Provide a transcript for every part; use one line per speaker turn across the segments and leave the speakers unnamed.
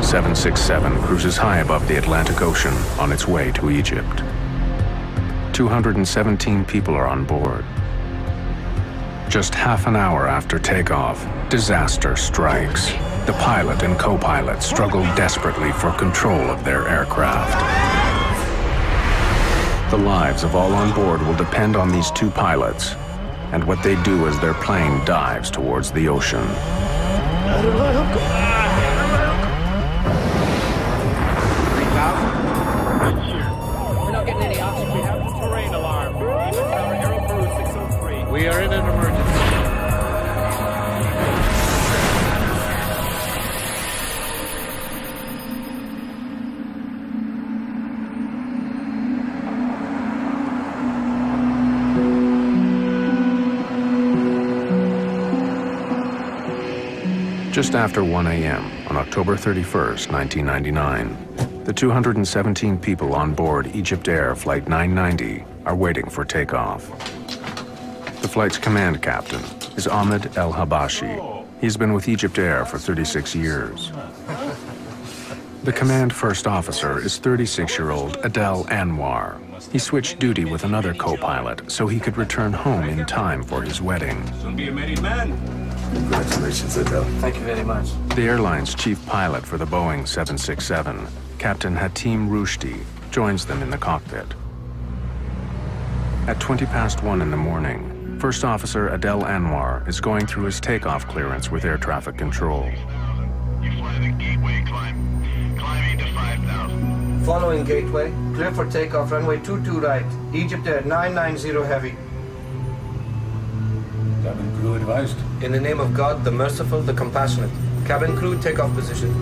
767 cruises high above the Atlantic Ocean on its way to Egypt. 217 people are on board. Just half an hour after takeoff, disaster strikes. The pilot and co-pilot struggle desperately for control of their aircraft. The lives of all on board will depend on these two pilots and what they do as their plane dives towards the ocean.
We're not getting any oxygen. We have a terrain alarm. Aero Crew 603. We are in an emergency.
Just after 1 a.m. on October 31st, 1999, the 217 people on board Egypt Air Flight 990 are waiting for takeoff. The flight's command captain is Ahmed El Habashi. He's been with Egypt Air for 36 years. The command first officer is 36-year-old Adel Anwar. He switched duty with another co-pilot so he could return home in time for his wedding.
Soon be a married man.
Congratulations, Adel.
Thank you very much.
The airline's chief pilot for the Boeing 767, Captain Hatim Rushdie, joins them in the cockpit. At 1:20 in the morning, First Officer Adel Anwar is going through his takeoff clearance with air traffic control.
You fly the gateway climb. Climbing to 5,000.
Following gateway, clear for takeoff, runway 22 right, Egypt Air 990 heavy.
Cabin crew advised.
In the name of God, the merciful, the compassionate. Cabin crew, takeoff position.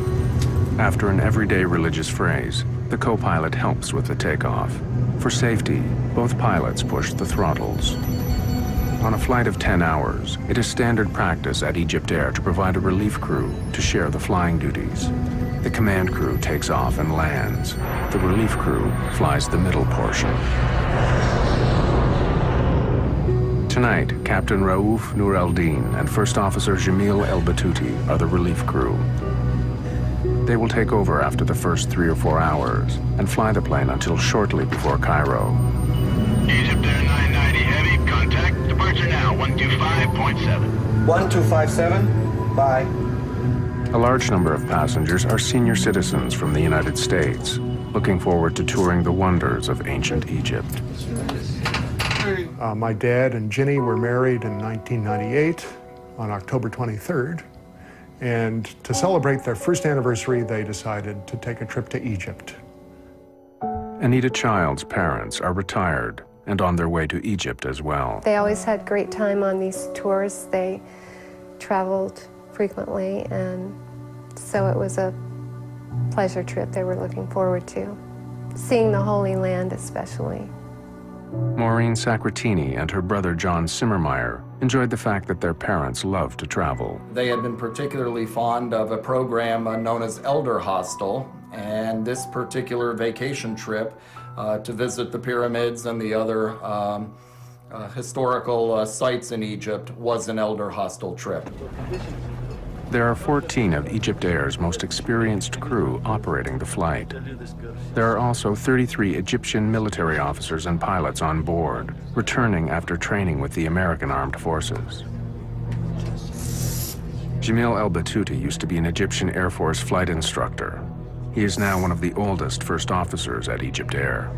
After an everyday religious phrase, the co-pilot helps with the takeoff. For safety, both pilots push the throttles. On a flight of 10 hours, it is standard practice at Egypt Air to provide a relief crew to share the flying duties. The command crew takes off and lands. The relief crew flies the middle portion. Tonight, Captain Raouf Nur el-Din and First Officer Jamil El-Batouti are the relief crew. They will take over after the first 3 or 4 hours and fly the plane until shortly before Cairo.
Egypt Air 990 heavy. Contact. Departure now. 125.7.
1257. Bye.
A large number of passengers are senior citizens from the United States, looking forward to touring the wonders of ancient Egypt.
My dad and Ginny were married in 1998 on October 23rd. And to celebrate their first anniversary, they decided to take a trip to Egypt.
Anita Child's parents are retired and on their way to Egypt as well.
They always had great time on these tours. They traveled frequently, and so it was a pleasure trip they were looking forward to. Seeing the Holy Land especially.
Maureen Sacratini and her brother John Simmermeyer enjoyed the fact that their parents loved to travel.
They had been particularly fond of a program known as Elder Hostel, and this particular vacation trip to visit the pyramids and the other historical sites in Egypt was an Elder Hostel trip.
There are 14 of Egypt Air's most experienced crew operating the flight. There are also 33 Egyptian military officers and pilots on board, returning after training with the American Armed Forces. Jamil El-Batouti used to be an Egyptian Air Force flight instructor. He is now one of the oldest first officers at Egypt Air.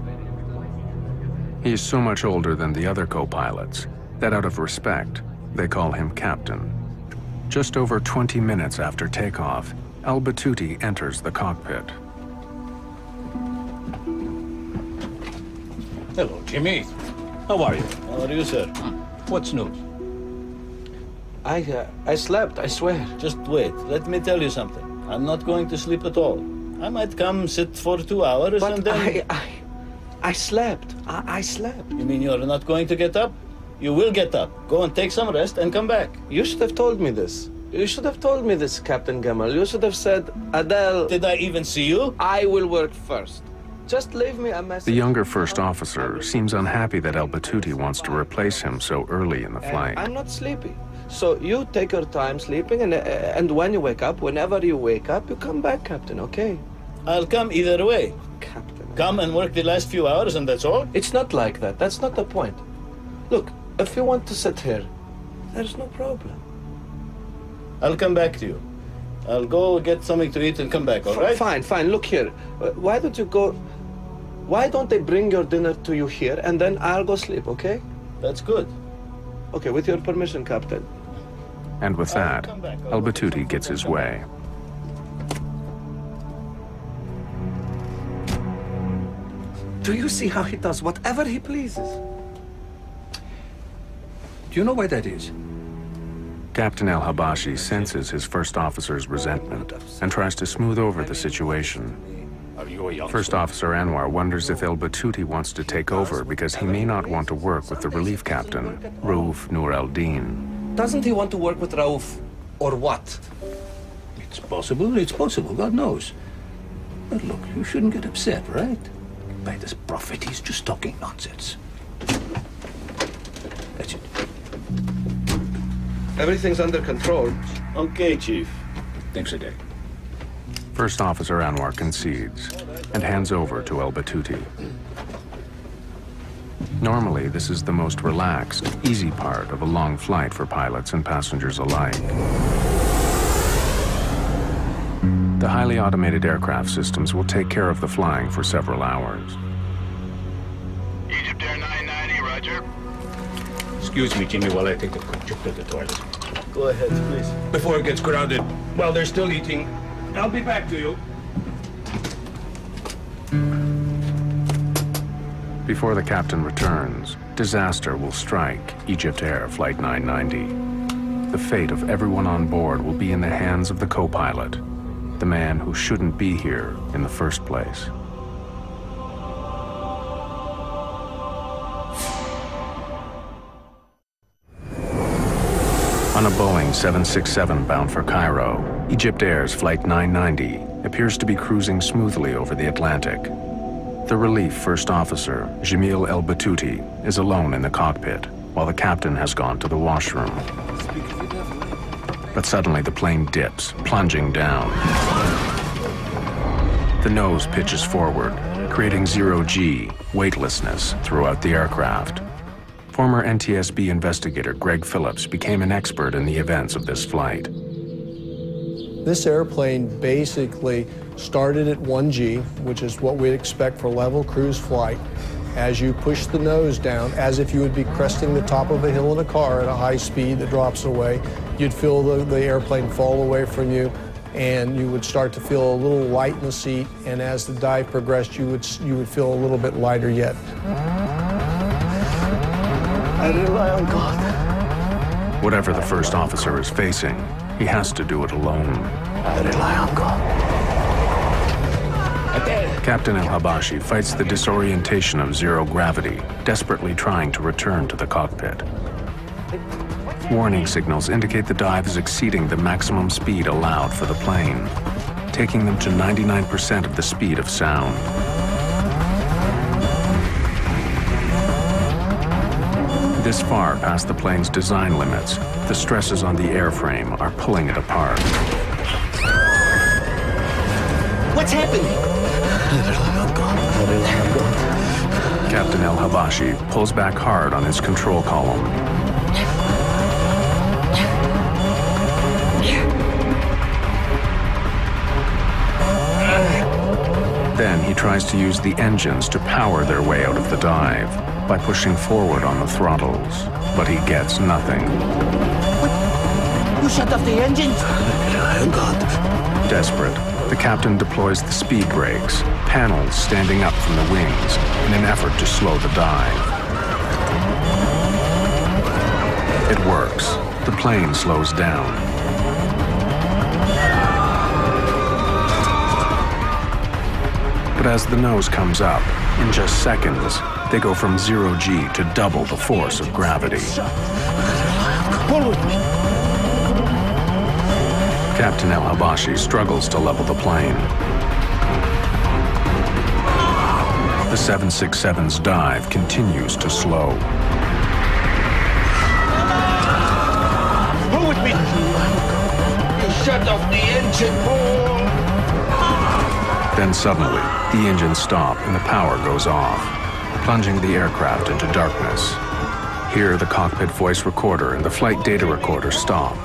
He is so much older than the other co-pilots that out of respect, they call him Captain. Just over 20 minutes after takeoff, El-Batouti enters the cockpit.
Hello, Jimmy.
How are you?
How are you, sir?
What's news?
I slept, I swear.
Just wait. Let me tell you something. I'm not going to sleep at all. I might come sit for 2 hours
But
and then...
I slept. I slept.
You mean you're not going to get up? You will get up. Go and take some rest and come back.
You should have told me this. You should have told me this, Captain Gamal. You should have said, Adel...
Did I even see you?
I will work first. Just leave me a message.
The younger first officer seems unhappy that El-Batouti wants to replace him so early in the flight.
I'm not sleepy. So you take your time sleeping, and when you wake up, whenever you wake up, you come back, Captain, okay?
I'll come either way.
Captain.
Come and work the last few hours and that's all?
It's not like that. That's not the point. Look, if you want to sit here, there's no problem.
I'll come back to you. I'll go get something to eat and come back, all right?
Fine, fine. Look here. Why don't you go... Why don't they bring your dinner to you here, and then I'll go sleep, okay?
That's good.
Okay, with your permission, Captain.
And with that, El Battuti gets his way.
Do you see how he does whatever he pleases? Do you know why that is?
Captain El-Habashi senses his first officer's resentment and tries to smooth over the situation. First Officer Anwar wonders if El Battuti wants to take over because he may not want to work with the relief captain, Raouf Nur el-Din.
Doesn't he want to work with Raouf, or what?
It's possible, God knows. But look, you shouldn't get upset, right? By this prophet, he's just talking nonsense. That's it.
Everything's under control.
Okay, Chief.
Thanks a day.
First Officer Anwar concedes and hands over to El Battuti. Normally, this is the most relaxed, easy part of a long flight for pilots and passengers alike. The highly automated aircraft systems will take care of the flying for several hours.
Egypt Air 990, roger.
Excuse me, Jimmy, while I take a quick trip to the toilet.
Go ahead, please.
Before it gets crowded, while they're still eating, I'll be back to you.
Before the captain returns, disaster will strike Egypt Air Flight 990. The fate of everyone on board will be in the hands of the co-pilot, the man who shouldn't be here in the first place. On a Boeing 767 bound for Cairo, Egypt Air's Flight 990 appears to be cruising smoothly over the Atlantic. The relief first officer, Jamil El Battuti, is alone in the cockpit, while the captain has gone to the washroom. But suddenly the plane dips, plunging down. The nose pitches forward, creating zero-G, weightlessness, throughout the aircraft. Former NTSB investigator Greg Phillips became an expert in the events of this flight.
This airplane basically started at 1G, which is what we'd expect for level cruise flight. As you push the nose down, as if you would be cresting the top of a hill in a car at a high speed that drops away, you'd feel the airplane fall away from you, and you would start to feel a little light in the seat, and as the dive progressed, you would feel a little bit lighter yet.
I rely on God.
Whatever the first officer is facing, he has to do it alone.
I rely on God.
Captain El-Habashi fights the disorientation of zero gravity, desperately trying to return to the cockpit. Warning signals indicate the dive is exceeding the maximum speed allowed for the plane, taking them to 99% of the speed of sound. This far past the plane's design limits, the stresses on the airframe are pulling it apart.
What's happening?
Captain El-Habashi pulls back hard on his control column. Then he tries to use the engines to power their way out of the dive by pushing forward on the throttles, but he gets nothing.
What? You shut off the engines?
Desperate, the captain deploys the speed brakes, panels standing up from the wings, in an effort to slow the dive. It works. The plane slows down. But as the nose comes up, in just seconds, they go from zero-G to double the force of gravity.
Pull with me.
Captain El-Habashi struggles to level the plane. The 767's dive continues to slow.
You shut off the engine, Paul!
Then suddenly, the engines stop and the power goes off, plunging the aircraft into darkness. Here, the cockpit voice recorder and the flight data recorder stop.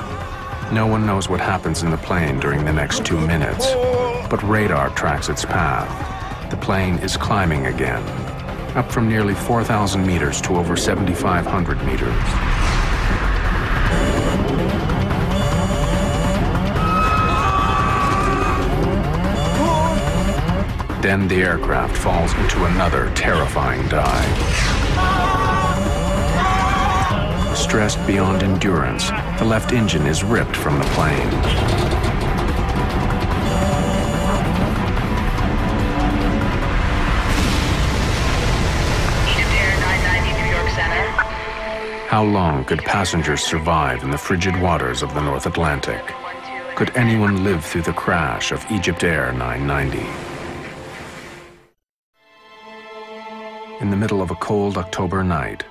No one knows what happens in the plane during the next 2 minutes, but radar tracks its path. The plane is climbing again, up from nearly 4,000 meters to over 7,500 meters. Then the aircraft falls into another terrifying dive. Stressed beyond endurance, the left engine is ripped from the plane.
Egypt Air 990 New York Center.
How long could passengers survive in the frigid waters of the North Atlantic? Could anyone live through the crash of Egypt Air 990? In the middle of a cold October night,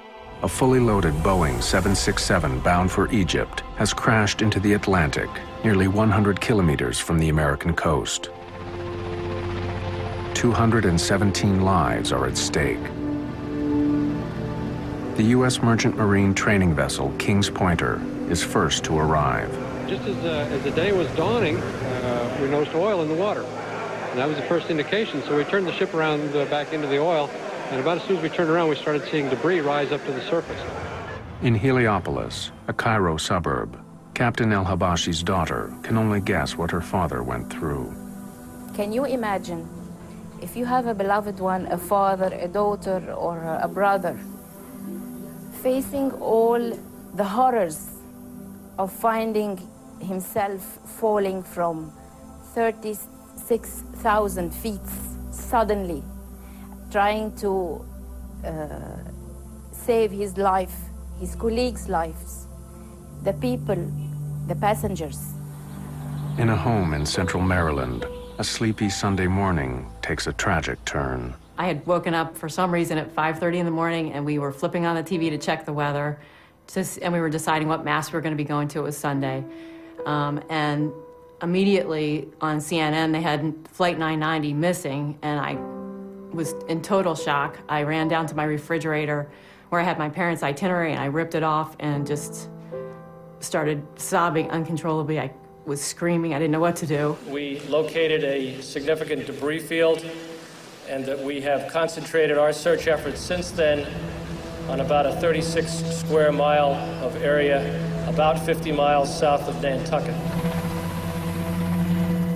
a fully loaded Boeing 767 bound for Egypt has crashed into the Atlantic, nearly 100 kilometers from the American coast. 217 lives are at stake. The U.S. Merchant Marine training vessel Kings Pointer is first to arrive.
Just as the day was dawning, we noticed oil in the water. And that was the first indication, so we turned the ship around back into the oil. And about as soon as we turned around, we started seeing debris rise up to the surface.
In Heliopolis, a Cairo suburb, Captain El Habashi's daughter can only guess what her father went through.
Can you imagine if you have a beloved one, a father, a daughter, or a brother, facing all the horrors of finding himself falling from 36,000 feet suddenly, trying to save his life, his colleagues' lives, the people, the passengers.
In a home in central Maryland, a sleepy Sunday morning takes a tragic turn.
I had woken up for some reason at 5:30 in the morning, and we were flipping on the TV to check the weather, and we were deciding what mass we were going to be going to. It was Sunday. And immediately on CNN, they had Flight 990 missing, and I was in total shock. I ran down to my refrigerator where I had my parents' itinerary, and I ripped it off and just started sobbing uncontrollably. I was screaming. I didn't know what to do.
We located a significant debris field, and that we have concentrated our search efforts since then on about a 36 square mile of area, about 50 miles south of Nantucket.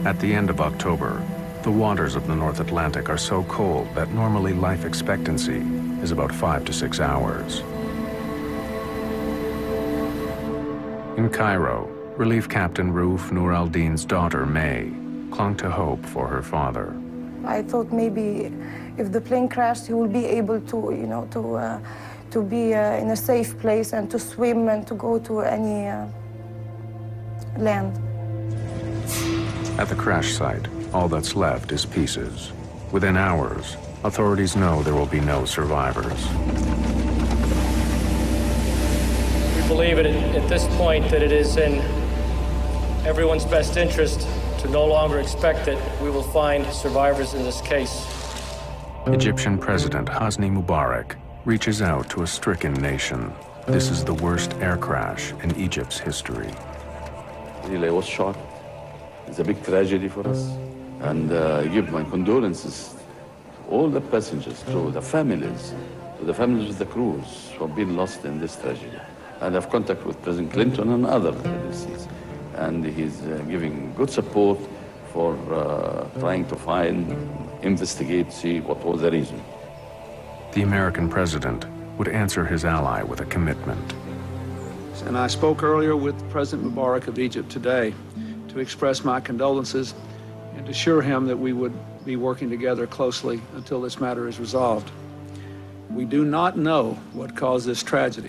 At the end of October, the waters of the North Atlantic are so cold that normally life expectancy is about 5 to 6 hours. In Cairo, Relief Captain Rauf Nur al-Din's daughter, May, clung to hope for her father.
I thought maybe if the plane crashed, he would be able to, to be in a safe place and to swim and to go to any land.
At the crash site, all that's left is pieces. Within hours, authorities know there will be no survivors.
We believe at this point that it is in everyone's best interest to no longer expect that we will find survivors in this case.
Egyptian President Hosni Mubarak reaches out to a stricken nation. This is the worst air crash in Egypt's history.
Really, I was shocked. It's a big tragedy for us. And I give my condolences to all the passengers, to the families of the crews who have been lost in this tragedy. And I have contact with President Clinton and other agencies. And he's giving good support for trying to find, investigate, see what was the reason.
The American president would answer his ally with a commitment.
And I spoke earlier with President Mubarak of Egypt today to express my condolences and assure him that we would be working together closely until this matter is resolved. We do not know what caused this tragedy.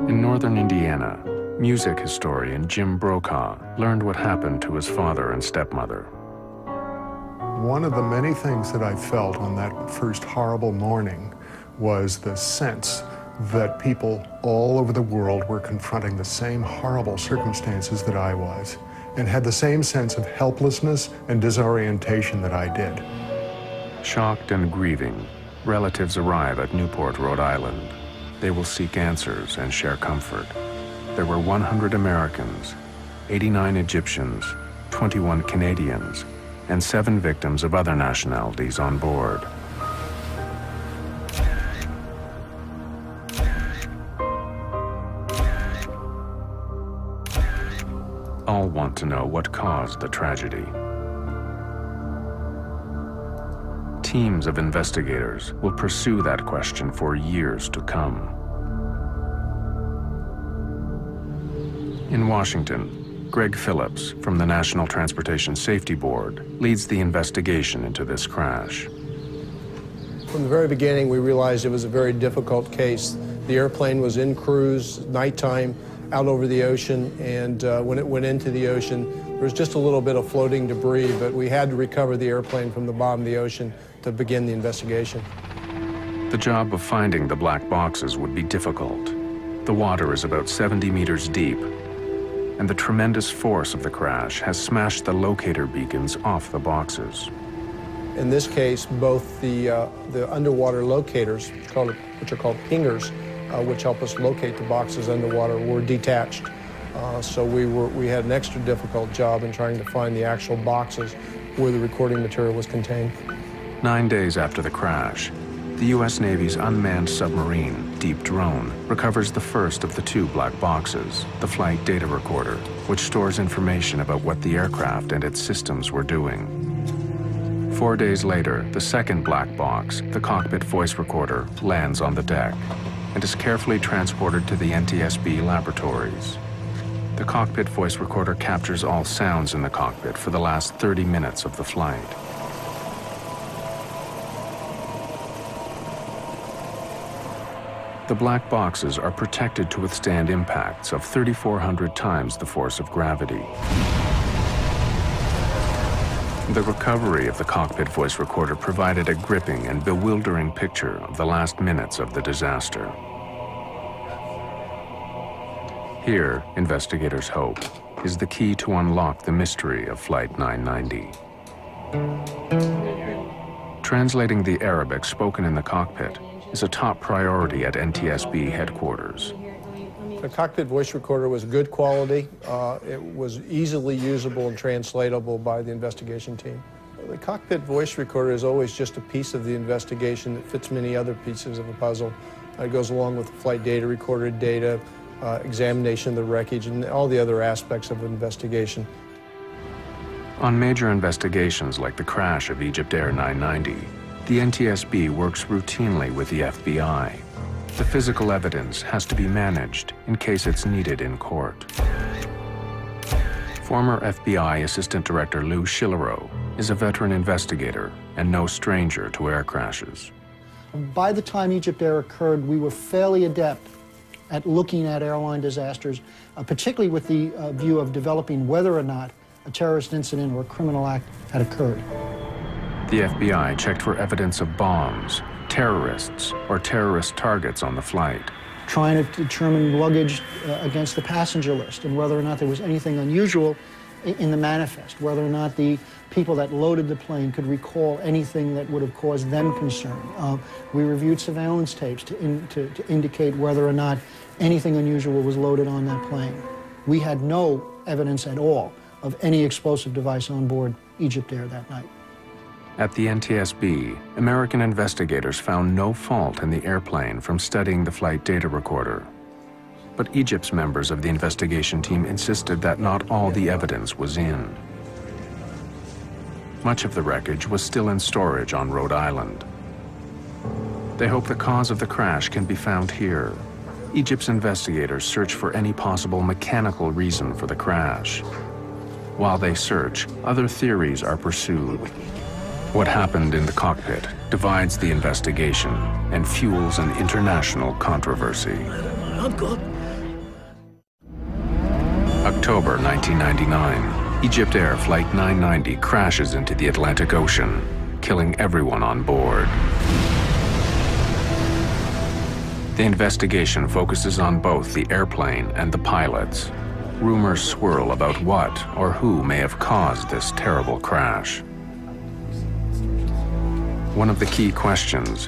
In northern Indiana, music historian Jim Brokaw learned what happened to his father and stepmother.
One of the many things that I felt on that first horrible morning was the sense that people all over the world were confronting the same horrible circumstances that I was, and had the same sense of helplessness and disorientation that I did.
Shocked and grieving, relatives arrive at Newport, Rhode Island. They will seek answers and share comfort. There were 100 Americans, 89 Egyptians, 21 Canadians, and 7 victims of other nationalities on board. All want to know what caused the tragedy. Teams of investigators will pursue that question for years to come. In Washington, Greg Phillips from the National Transportation Safety Board leads the investigation into this crash.
From the very beginning, we realized it was a very difficult case. The airplane was in cruise, nighttime, out over the ocean, and when it went into the ocean, there was just a little bit of floating debris, but we had to recover the airplane from the bottom of the ocean to begin the investigation.
The job of finding the black boxes would be difficult. The water is about 70 meters deep, and the tremendous force of the crash has smashed the locator beacons off the boxes.
In this case, both the underwater locators, which are called pingers, which help us locate the boxes underwater, were detached. So we had an extra difficult job in trying to find the actual boxes where the recording material was contained.
9 days after the crash, the U.S. Navy's unmanned submarine, Deep Drone, recovers the first of the 2 black boxes, the flight data recorder, which stores information about what the aircraft and its systems were doing. 4 days later, the second black box, the cockpit voice recorder, lands on the deck and is carefully transported to the NTSB laboratories. The cockpit voice recorder captures all sounds in the cockpit for the last 30 minutes of the flight. The black boxes are protected to withstand impacts of 3,400 times the force of gravity. The recovery of the cockpit voice recorder provided a gripping and bewildering picture of the last minutes of the disaster. Here, investigators hope, is the key to unlock the mystery of Flight 990. Translating the Arabic spoken in the cockpit is a top priority at NTSB headquarters.
The cockpit voice recorder was good quality. It was easily usable and translatable by the investigation team. The cockpit voice recorder is always just a piece of the investigation that fits many other pieces of a puzzle. It goes along with the flight data recorder data, examination of the wreckage, and all the other aspects of an investigation.
On major investigations like the crash of Egypt Air 990, the NTSB works routinely with the FBI. The physical evidence has to be managed in case it's needed in court. Former FBI Assistant Director Lou Schillerow is a veteran investigator and no stranger to air crashes.
By the time Egypt Air occurred, we were fairly adept at looking at airline disasters, particularly with the view of developing whether or not a terrorist incident or a criminal act had occurred.
The FBI checked for evidence of bombs, terrorists, or terrorist targets on the flight.
Trying to determine luggage against the passenger list and whether or not there was anything unusual in the manifest, whether or not the people that loaded the plane could recall anything that would have caused them concern. We reviewed surveillance tapes to indicate whether or not anything unusual was loaded on that plane. We had no evidence at all of any explosive device on board Egypt Air that night.
At the NTSB, American investigators found no fault in the airplane from studying the flight data recorder. But Egypt's members of the investigation team insisted that not all the evidence was in. Much of the wreckage was still in storage on Rhode Island. They hope the cause of the crash can be found here. Egypt's investigators search for any possible mechanical reason for the crash. While they search, other theories are pursued. What happened in the cockpit divides the investigation and fuels an international controversy. October 1999, Egypt Air Flight 990 crashes into the Atlantic Ocean, killing everyone on board. The investigation focuses on both the airplane and the pilots. Rumors swirl about what or who may have caused this terrible crash. One of the key questions: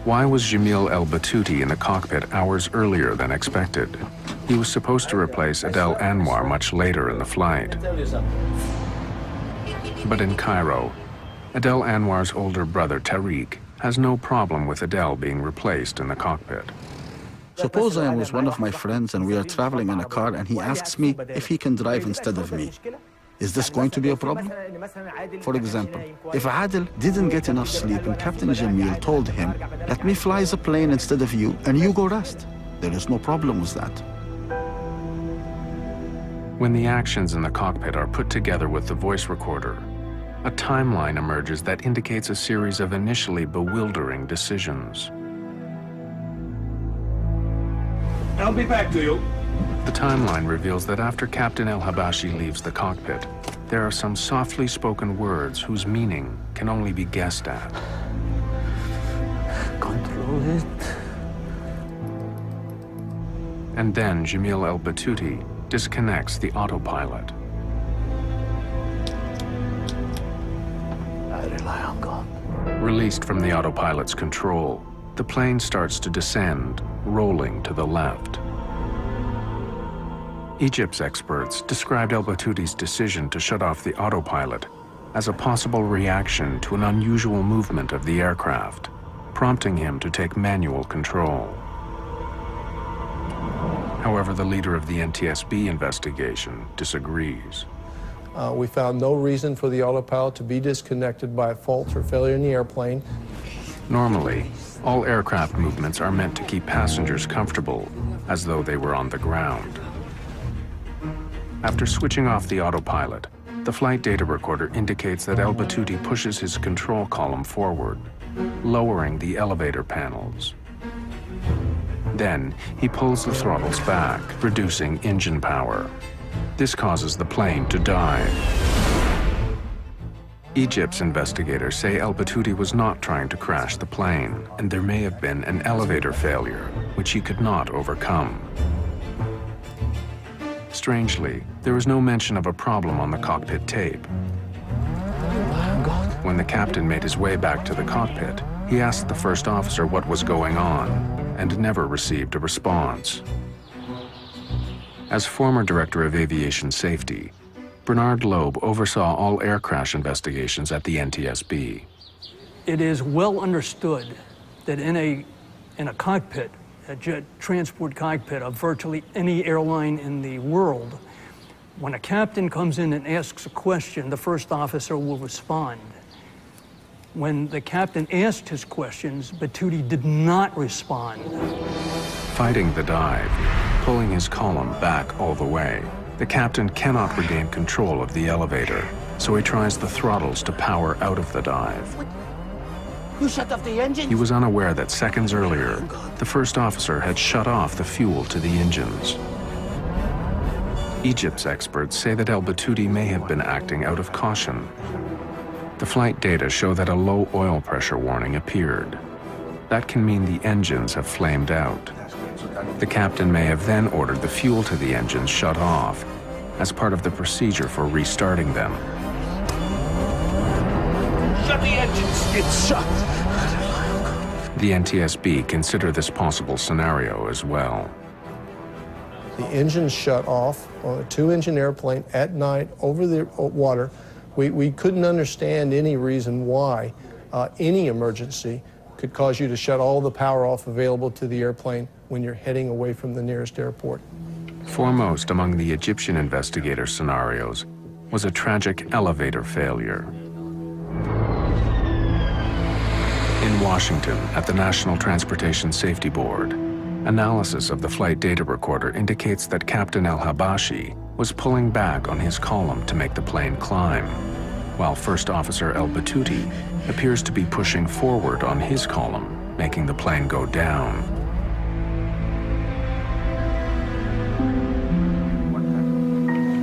why was Jamil El-Batouti in the cockpit hours earlier than expected? He was supposed to replace Adel Anwar much later in the flight. But in Cairo, Adel Anwar's older brother Tariq has no problem with Adel being replaced in the cockpit.
Suppose I am with one of my friends and we are traveling in a car and he asks me if he can drive instead of me. Is this going to be a problem? For example, if Adel didn't get enough sleep and Captain Jamil told him, let me fly the plane instead of you and you go rest, there is no problem with that.
When the actions in the cockpit are put together with the voice recorder, a timeline emerges that indicates a series of initially bewildering decisions.
I'll be back to you.
The timeline reveals that after Captain El-Habashi leaves the cockpit, there are some softly spoken words whose meaning can only be guessed at.
Control it.
And then Jamil El-Batouti disconnects the autopilot.
I rely on God.
Released from the autopilot's control, the plane starts to descend, rolling to the left. Egypt's experts described El-Batouti's decision to shut off the autopilot as a possible reaction to an unusual movement of the aircraft, prompting him to take manual control. However, the leader of the NTSB investigation disagrees.
We found no reason for the autopilot to be disconnected by a fault or failure in the airplane.
Normally, all aircraft movements are meant to keep passengers comfortable, as though they were on the ground. After switching off the autopilot, the flight data recorder indicates that El-Batouti pushes his control column forward, lowering the elevator panels. Then, he pulls the throttles back, reducing engine power. This causes the plane to dive. Egypt's investigators say El-Batouti was not trying to crash the plane, and there may have been an elevator failure, which he could not overcome. Strangely, there was no mention of a problem on the cockpit tape. When the captain made his way back to the cockpit, he asked the first officer what was going on, and never received a response. As former director of aviation safety, Bernard Loeb oversaw all air crash investigations at the NTSB.
It is well understood that in a cockpit, a jet transport cockpit of virtually any airline in the world, when a captain comes in and asks a question, the first officer will respond. When the captain asked his questions, Batouti did not respond.
Fighting the dive, pulling his column back all the way, the captain cannot regain control of the elevator, so he tries the throttles to power out of the dive.
You shut off the engine?
He was unaware that seconds earlier, the first officer had shut off the fuel to the engines. Egypt's experts say that El-Batouti may have been acting out of caution. The flight data show that a low oil pressure warning appeared. That can mean the engines have flamed out. The captain may have then ordered the fuel to the engines shut off as part of the procedure for restarting them.
Shut the engines! It's shut!
The NTSB consider this possible scenario as well.
The engines shut off on a two-engine airplane at night over the water. We couldn't understand any reason why any emergency could cause you to shut all the power off available to the airplane when you're heading away from the nearest airport.
Foremost among the Egyptian investigator scenarios was a tragic elevator failure. In Washington, at the National Transportation Safety Board, analysis of the flight data recorder indicates that Captain El-Habashi was pulling back on his column to make the plane climb, while First Officer El-Batouti appears to be pushing forward on his column, making the plane go down.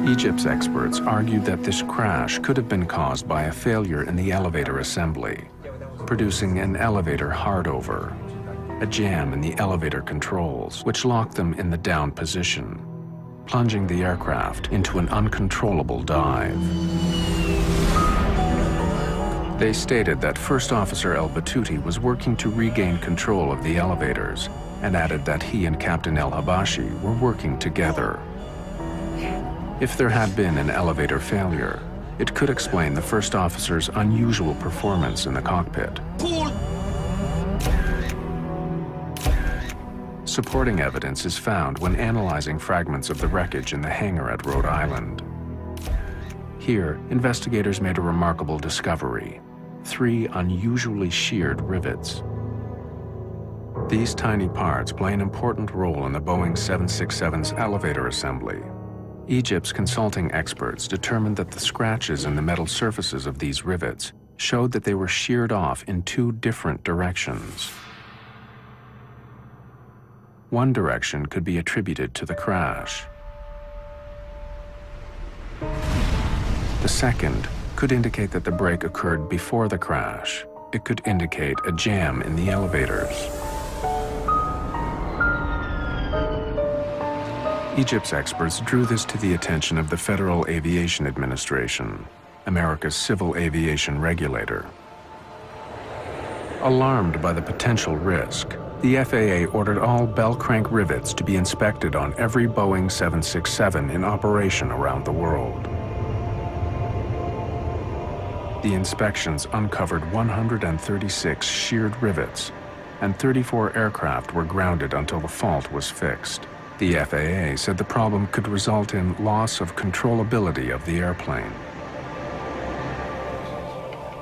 Egypt's experts argued that this crash could have been caused by a failure in the elevator assembly, producing an elevator hardover. a jam in the elevator controls, which locked them in the down position, plunging the aircraft into an uncontrollable dive. They stated that First Officer El Batouti was working to regain control of the elevators and added that he and Captain El Habashi were working together. If there had been an elevator failure, it could explain the first officer's unusual performance in the cockpit. Supporting evidence is found when analyzing fragments of the wreckage in the hangar at Rhode Island. Here, investigators made a remarkable discovery: 3 unusually sheared rivets. These tiny parts play an important role in the Boeing 767's elevator assembly. Egypt's consulting experts determined that the scratches in the metal surfaces of these rivets showed that they were sheared off in 2 different directions. One direction could be attributed to the crash. The second could indicate that the break occurred before the crash. It could indicate a jam in the elevators. Egypt's experts drew this to the attention of the Federal Aviation Administration, America's civil aviation regulator. Alarmed by the potential risk, the FAA ordered all bell crank rivets to be inspected on every Boeing 767 in operation around the world. The inspections uncovered 136 sheared rivets, and 34 aircraft were grounded until the fault was fixed. The FAA said the problem could result in loss of controllability of the airplane.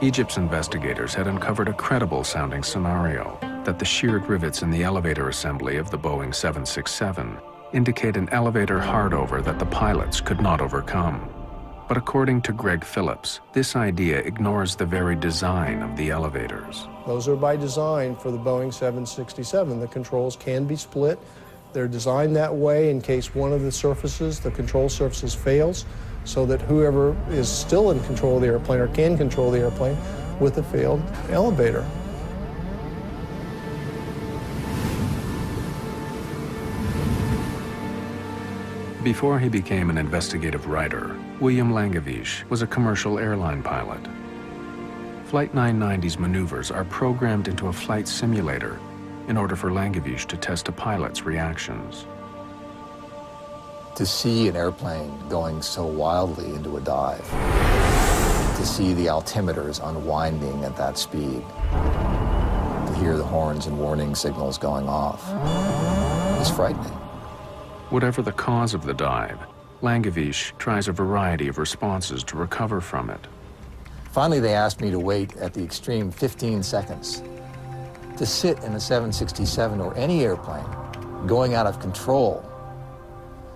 Egypt's investigators had uncovered a credible-sounding scenario that the sheared rivets in the elevator assembly of the Boeing 767 indicate an elevator hardover that the pilots could not overcome. But according to Greg Phillips, this idea ignores the very design of the elevators.
Those are by design for the Boeing 767. The controls can be split. They're designed that way in case one of the surfaces, the control surfaces, fails, so that whoever is still in control of the airplane or can control the airplane with a failed elevator.
Before he became an investigative writer, William Langewiesche was a commercial airline pilot. Flight 990's maneuvers are programmed into a flight simulator in order for Langewiesche to test a pilot's reactions.
To see an airplane going so wildly into a dive, to see the altimeters unwinding at that speed, to hear the horns and warning signals going off, is frightening.
Whatever the cause of the dive, Langewiesche tries a variety of responses to recover from it.
Finally, they asked me to wait at the extreme 15 seconds. To sit in a 767 or any airplane going out of control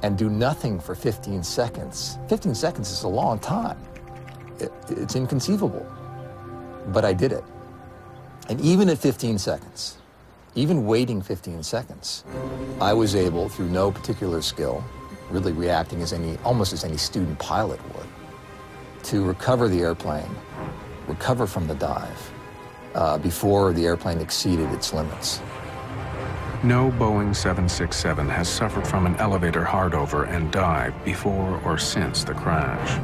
and do nothing for 15 seconds. 15 seconds is a long time. It's inconceivable. But I did it. And even at 15 seconds, even waiting 15 seconds, I was able, through no particular skill, really reacting as almost as any student pilot would, to recover the airplane, recover from the dive, before the airplane exceeded its limits.
No Boeing 767 has suffered from an elevator hardover and dive before or since the crash.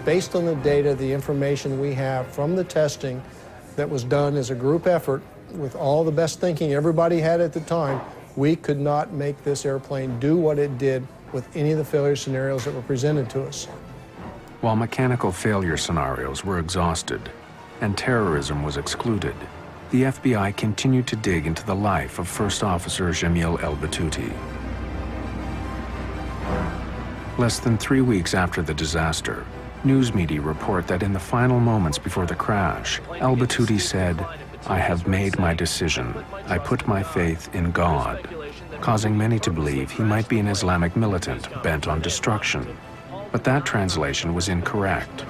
Based on the data, the information we have from the testing that was done as a group effort with all the best thinking everybody had at the time, we could not make this airplane do what it did with any of the failure scenarios that were presented to us.
While mechanical failure scenarios were exhausted and terrorism was excluded, the FBI continued to dig into the life of First Officer Jamil El Batouti. Less than 3 weeks after the disaster, news media report that in the final moments before the crash, El Batouti said, "I have made my decision. I put my faith in God," causing many to believe he might be an Islamic militant bent on destruction. But that translation was incorrect.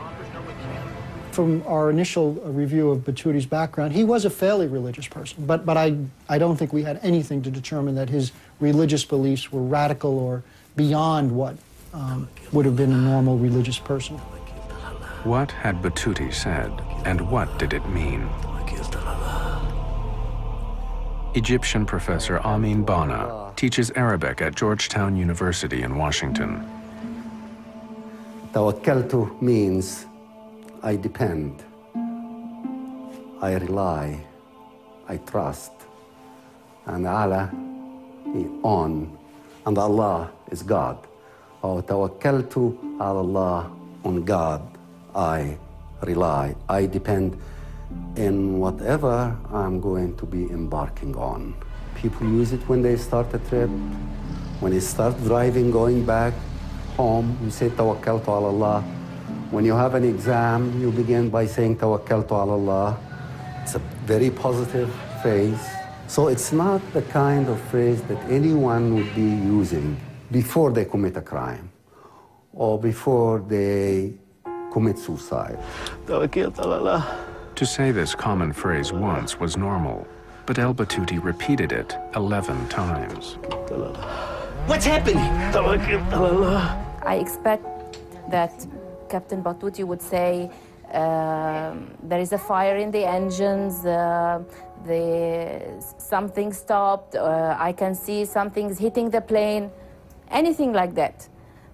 From our initial review of Batouti's background, he was a fairly religious person, but I don't think we had anything to determine that his religious beliefs were radical or beyond what would have been a normal religious person.
What had Batouti said, and what did it mean? Egyptian professor Amin Bana teaches Arabic at Georgetown University in Washington.
Tawakkaltu means I depend, I rely, I trust, and ala, on, and Allah is God. Oh, tawakkaltu ala Allah, on God, I rely, I depend in whatever I'm going to be embarking on. People use it when they start a trip, when they start driving, going back home, you say tawakkaltu ala Allah. When you have an exam, you begin by saying tawakkaltu ala Allah. It's a very positive phrase. So it's not the kind of phrase that anyone would be using before they commit a crime or before they commit suicide.
To say this common phrase once was normal, but El Batouty repeated it 11 times.
What's happening?
I expect that Captain Batouty would say, there is a fire in the engines, something stopped, I can see something's hitting the plane, anything like that.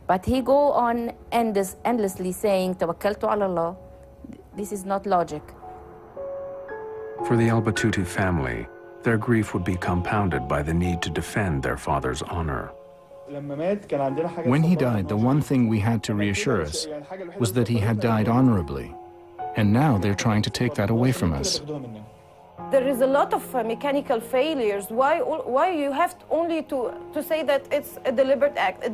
But he go on endlessly saying, Tawakkaltu ala Allah. This is not logic.
For the El Batouty family, their grief would be compounded by the need to defend their father's honor.
When he died, the one thing we had to reassure us was that he had died honorably. And now they're trying to take that away from us.
There is a lot of mechanical failures. Why you have only to say that it's a deliberate act,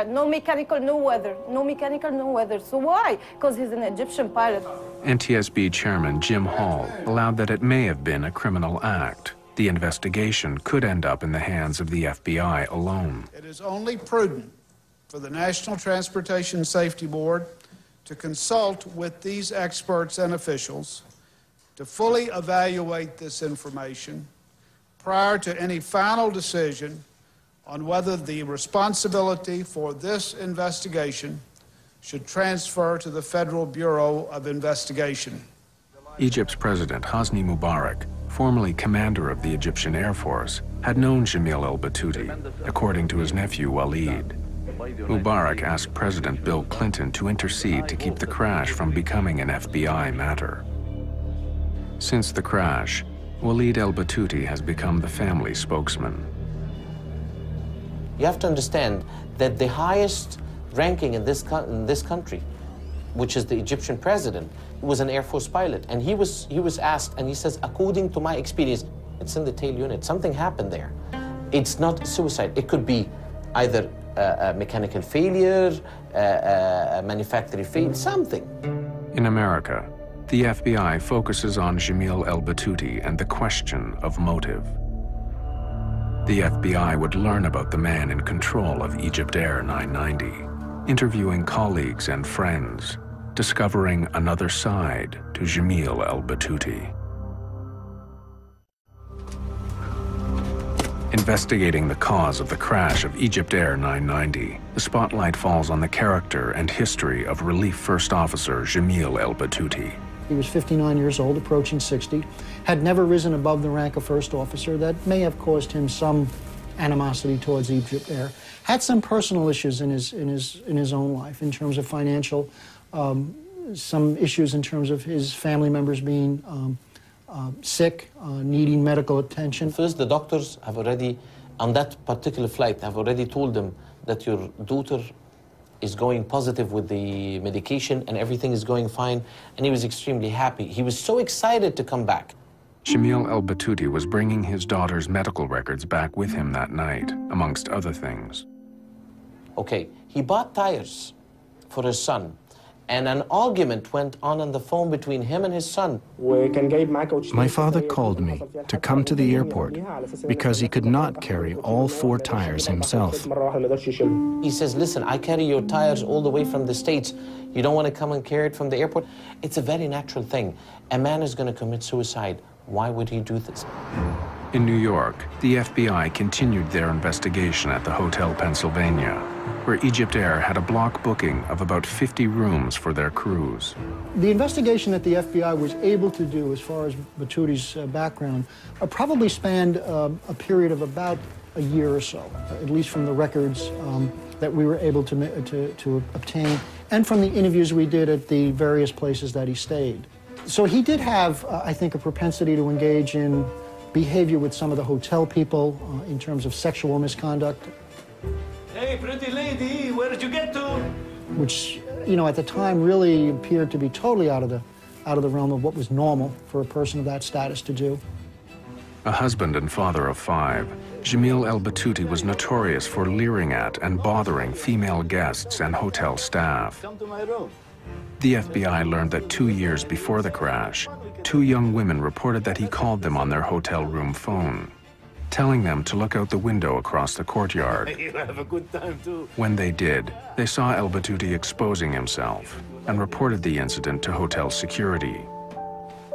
no mechanical, no weather, no mechanical, no weather. So why? Because he's an Egyptian pilot.
NTSB Chairman Jim Hall allowed that it may have been a criminal act. The investigation could end up in the hands of the FBI alone.
It is only prudent for the National Transportation Safety Board to consult with these experts and officials to fully evaluate this information prior to any final decision on whether the responsibility for this investigation should transfer to the Federal Bureau of Investigation.
Egypt's President Hosni Mubarak, formerly commander of the Egyptian Air Force, had known Jamil El Batouty, according to his nephew Walid. Mubarak asked President Bill Clinton to intercede to keep the crash from becoming an FBI matter. Since the crash, Walid El Batouty has become the family spokesman.
You have to understand that the highest ranking in this country, which is the Egyptian president, was an Air Force pilot. And he was asked, and he says, according to my experience, it's in the tail unit. Something happened there. It's not suicide. It could be either a mechanical failure, a manufacturing failure, something.
In America, the FBI focuses on Jamil El Batouty and the question of motive. The FBI would learn about the man in control of Egypt Air 990, interviewing colleagues and friends, discovering another side to Jamil El Batouty. Investigating the cause of the crash of Egypt Air 990, the spotlight falls on the character and history of Relief First Officer Jamil El Batouty.
He was 59 years old, approaching 60, had never risen above the rank of first officer. That may have caused him some animosity towards Egypt Air. Had some personal issues in his own life, in terms of financial, some issues in terms of his family members being sick, needing medical attention.
First, the doctors have already, on that particular flight, have already told them that your daughter is going positive with the medication and everything is going fine, and he was extremely happy. He was so excited to come back.
Jamil El Batouty was bringing his daughter's medical records back with him that night, amongst other things.
Okay, he bought tires for his son, and an argument went on the phone between him and his son.
My father called me to come to the airport because he could not carry all 4 tires himself.
He says, listen, I carry your tires all the way from the States. You don't want to come and carry it from the airport? It's a very natural thing. A man is going to commit suicide. Why would he do this?
In New York, the FBI continued their investigation at the Hotel Pennsylvania, where Egypt Air had a block booking of about 50 rooms for their crews.
The investigation that the FBI was able to do as far as Battuti's background probably spanned a period of about a year or so, at least from the records that we were able to obtain and from the interviews we did at the various places that he stayed. So he did have, I think, a propensity to engage in behavior with some of the hotel people in terms of sexual misconduct.
Hey, pretty lady, where did you get to?
Which, you know, at the time really appeared to be totally out of the realm of what was normal for a person of that status to do.
A husband and father of 5, Jamil El-Batouti was notorious for leering at and bothering female guests and hotel staff.
Come to my room.
The FBI learned that 2 years before the crash, 2 young women reported that he called them on their hotel room phone, telling them to look out the window across the courtyard.
You have a good time, too.
When they did, they saw El-Batouti exposing himself and reported the incident to hotel security.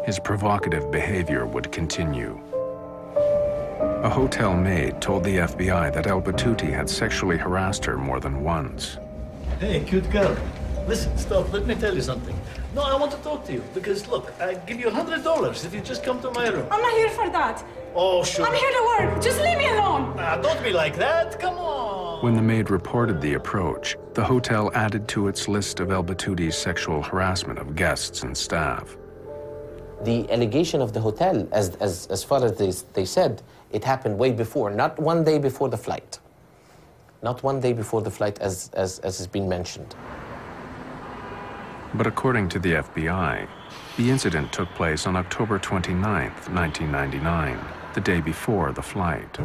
His provocative behavior would continue. A hotel maid told the FBI that El-Batouti had sexually harassed her more than once.
Hey, cute girl. Listen, stop, let me tell you something. No, I want to talk to you, because look, I give you $100 if you just come to my room.
I'm not here for that.
Oh, sure.
I'm here to work. Just leave me alone.
Don't be like that. Come on.
When the maid reported the approach, the hotel added to its list of El-Batouti's sexual harassment of guests and staff.
The allegation of the hotel, as far as they said, it happened way before, not one day before the flight. Not one day before the flight, as has been mentioned.
But according to the FBI, the incident took place on October 29, 1999, the day before the flight.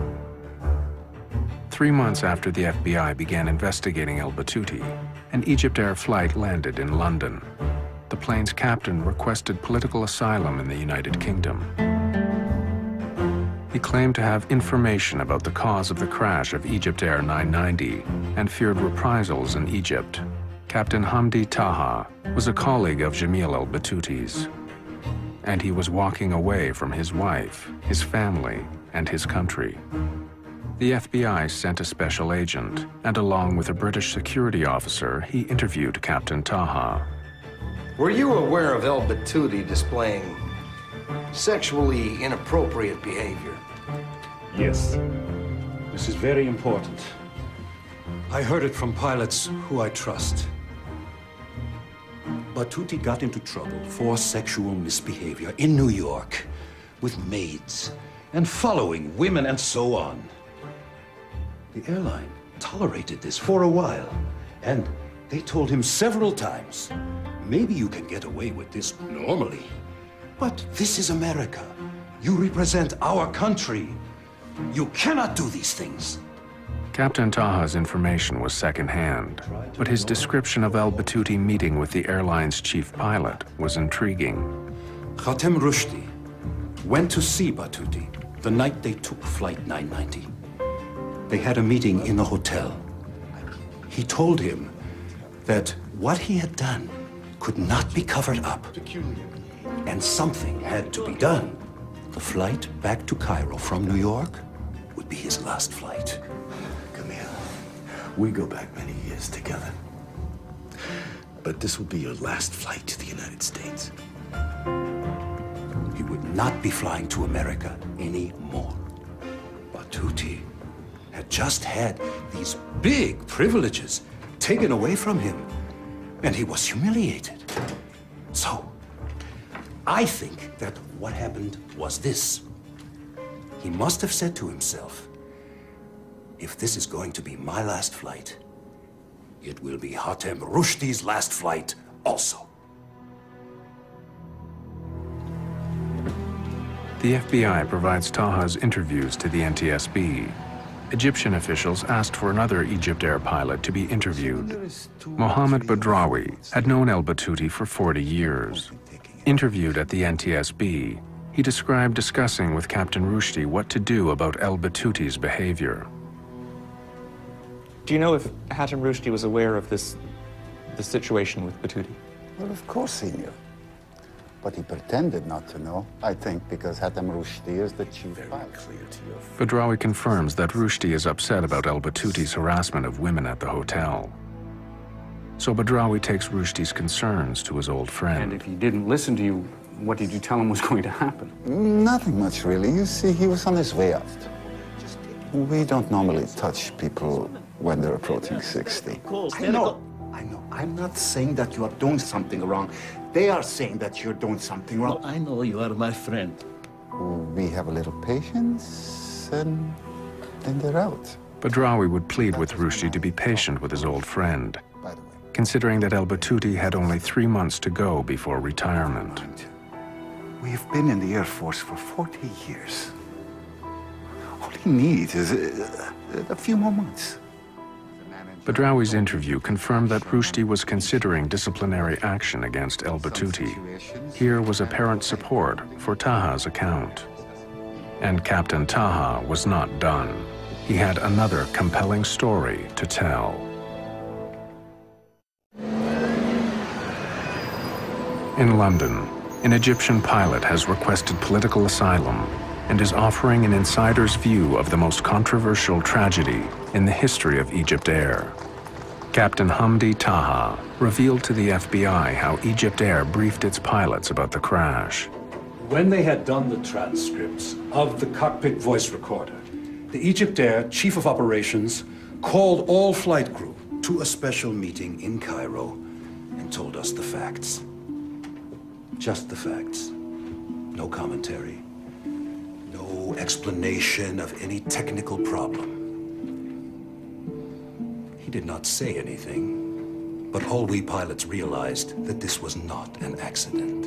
3 months after the FBI began investigating El-Batouti, an Egypt Air flight landed in London. The plane's captain requested political asylum in the United Kingdom. He claimed to have information about the cause of the crash of Egypt Air 990 and feared reprisals in Egypt. Captain Hamdi Taha was a colleague of Jamil El-Batouti's, and he was walking away from his wife, his family, and his country. The FBI sent a special agent, and along with a British security officer, he interviewed Captain Taha.
Were you aware of El-Batouti displaying sexually inappropriate behavior?
Yes. This is very important. I heard it from pilots who I trust. Batouti got into trouble for sexual misbehavior in New York with maids and following women and so on. The airline tolerated this for a while, and they told him several times, maybe you can get away with this normally, but this is America. You represent our country. You cannot do these things.
Captain Taha's information was secondhand, but his description of El-Batouti meeting with the airline's chief pilot was intriguing.
Khatem Rushdie went to see Batouti the night they took Flight 990. They had a meeting in the hotel. He told him that what he had done could not be covered up, and something had to be done. The flight back to Cairo from New York would be his last flight.
We go back many years together. But this will be your last flight to the United States.
He would not be flying to America anymore. Batouti had just had these big privileges taken away from him, and he was humiliated. So, I think that what happened was this. He must have said to himself, if this is going to be my last flight, it will be Khatem Rushdie's last flight also.
The FBI provides Taha's interviews to the NTSB. Egyptian officials asked for another Egypt Air pilot to be interviewed. Mohammed Badrawi had known El-Batouti for 40 years. Interviewed at the NTSB, he described discussing with Captain Rushdie what to do about El-Batouti's behavior.
Do you know if Khatem Rushdie was aware of the situation with Batouti?
Well, of course he knew. But he pretended not to know, I think, because Hatem Rushdie is the chief pilot.
Badrawi confirms that Rushdie is upset about el-Batuti's harassment of women at the hotel. So Badrawi takes Rushdie's concerns to his old friend.
And if he didn't listen to you, what did you tell him was going to happen?
Nothing much, really. You see, he was on his way out. We don't normally touch people when they're approaching 60.
I know. I'm not saying that you are doing something wrong. They are saying that you're doing something wrong.
I know you are my friend.
We have a little patience, and then they're out.
Badrawi would plead with Rushdie to be patient with his old friend, considering that el-Battuti had only 3 months to go before retirement.
We've been in the Air Force for 40 years. All he needs is a few more months.
Badrawi's interview confirmed that Rushdie was considering disciplinary action against el-Battuti. Here was apparent support for Taha's account. And Captain Taha was not done. He had another compelling story to tell. In London, an Egyptian pilot has requested political asylum and is offering an insider's view of the most controversial tragedy in the history of Egypt Air. Captain Hamdi Taha revealed to the FBI how Egypt Air briefed its pilots about the crash.
When they had done the transcripts of the cockpit voice recorder, the Egypt Air Chief of Operations called all flight crew to a special meeting in Cairo and told us the facts. Just the facts. No commentary. No explanation of any technical problem. He did not say anything, but all we pilots realized that this was not an accident.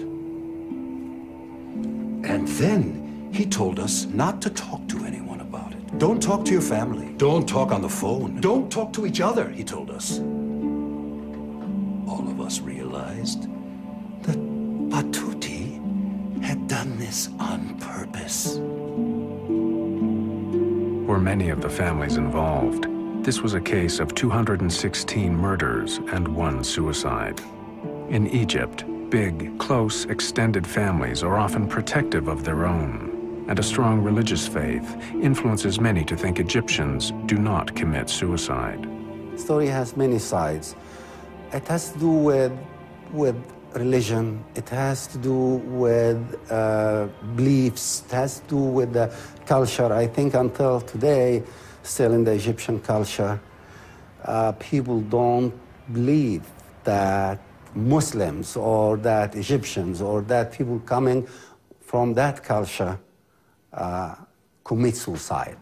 And then he told us not to talk to anyone about it. Don't talk to your family. Don't talk on the phone. Don't talk to each other, he told us. All of us realized that Battuti had done this on purpose.
For many of the families involved, this was a case of 216 murders and 1 suicide. In Egypt, big, close, extended families are often protective of their own, and a strong religious faith influences many to think Egyptians do not commit suicide.
The story has many sides. It has to do with religion, it has to do with beliefs, it has to do with the culture. I think until today, still in the Egyptian culture, people don't believe that Muslims or that Egyptians or that people coming from that culture commit suicide.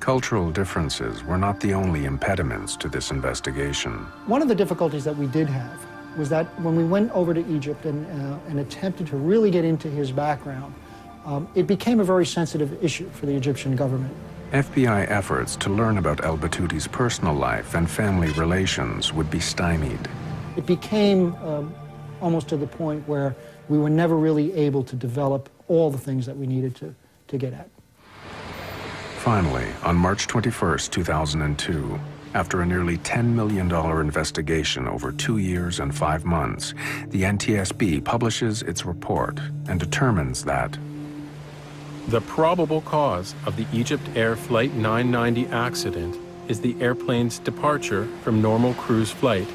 Cultural differences were not the only impediments to this investigation.
One of the difficulties that we did have was that when we went over to Egypt and attempted to really get into his background, it became a very sensitive issue for the Egyptian government.
FBI efforts to learn about el-Battuti's personal life and family relations would be stymied.
It became almost to the point where we were never really able to develop all the things that we needed to get at.
Finally, on March 21st, 2002, after a nearly $10 million investigation over 2 years and 5 months, the NTSB publishes its report and determines that
the probable cause of the Egypt Air Flight 990 accident is the airplane's departure from normal cruise flight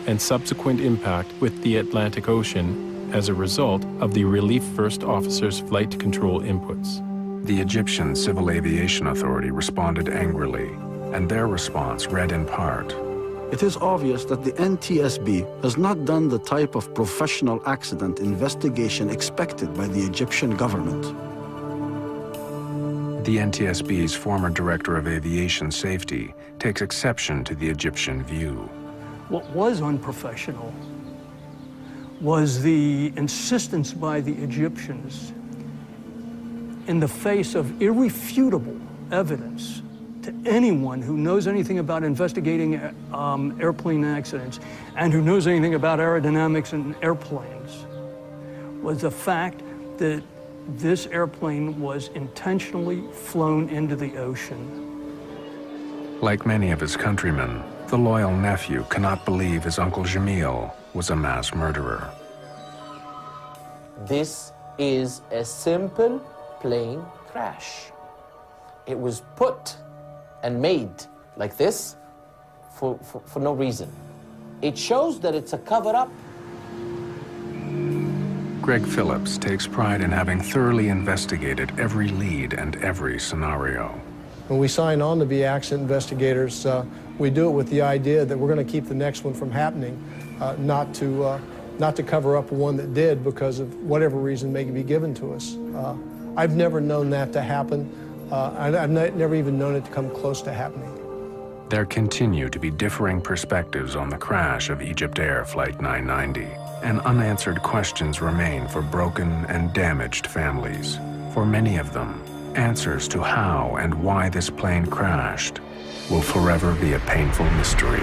and subsequent impact with the Atlantic Ocean as a result of the Relief First Officer's flight control inputs.
The Egyptian Civil Aviation Authority responded angrily, and their response read in part,
it is obvious that the NTSB has not done the type of professional accident investigation expected by the Egyptian government.
The NTSB's former Director of Aviation Safety takes exception to the Egyptian view.
What was unprofessional was the insistence by the Egyptians in the face of irrefutable evidence to anyone who knows anything about investigating airplane accidents and who knows anything about aerodynamics in airplanes, was the fact that this airplane was intentionally flown into the ocean.
Like many of his countrymen, the loyal nephew cannot believe his Uncle Jamil was a mass murderer.
This is a simple plane crash. It was put and made like this for no reason. It shows that it's a cover-up.
Greg Phillips takes pride in having thoroughly investigated every lead and every scenario.
When we sign on to be accident investigators, we do it with the idea that we're going to keep the next one from happening, not to cover up one that did because of whatever reason may be given to us. I've never known that to happen. I've never even known it to come close to happening.
There continue to be differing perspectives on the crash of Egypt Air Flight 990, and unanswered questions remain for broken and damaged families. For many of them, answers to how and why this plane crashed will forever be a painful mystery.